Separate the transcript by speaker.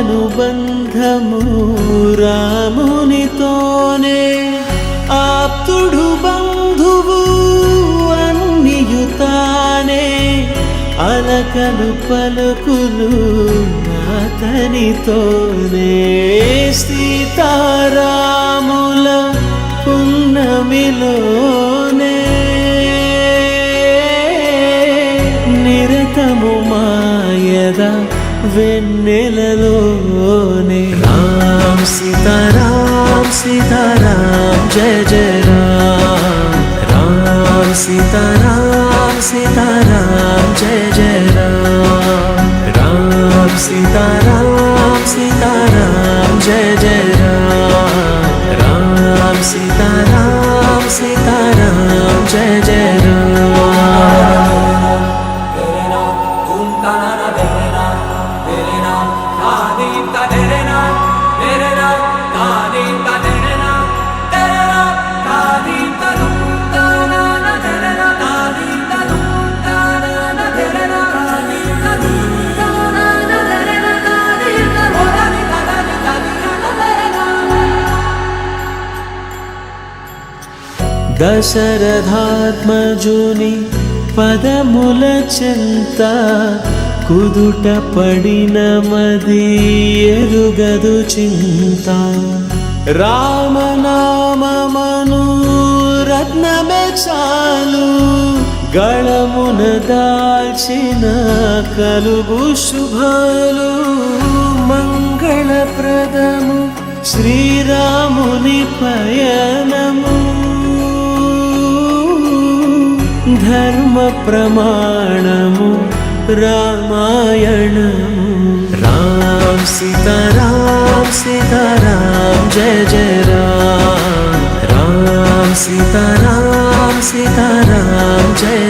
Speaker 1: అనుబంధము రామునితోనే ఆప్తుడు బంధువు అన్నియుతానే అలకలు పలుకులు అతనితోనే సీతారాముల పున్నమిలోనే నిరతము మాయద వెన్నెలలోనే రామ్ సీతారాం సీతారాం జయ జయ రామ్ రామ్ సీతారాం సీతారాం జయ జయ రామ్ రామ్ సీతారాం సీతారాం జయ జయ రామ్ రామ్ సీతారాం సీతారాం జయ జయ రామ్ దశరథాత్మజుని పదముల చెంత కుదుట పడిన మది ఎరుగదు చింత రామనామమను రత్నమే చాలు గళమున దాల్చిన కలుగు శుభాలు మంగళప్రదము శ్రీరాముని పయనము ధర్మ ప్రమాణము రామాయణము రామ్ సీతారాం సీతారాం జయ జయ రామ్ రామ్ సీతారాం సీతారాం జయ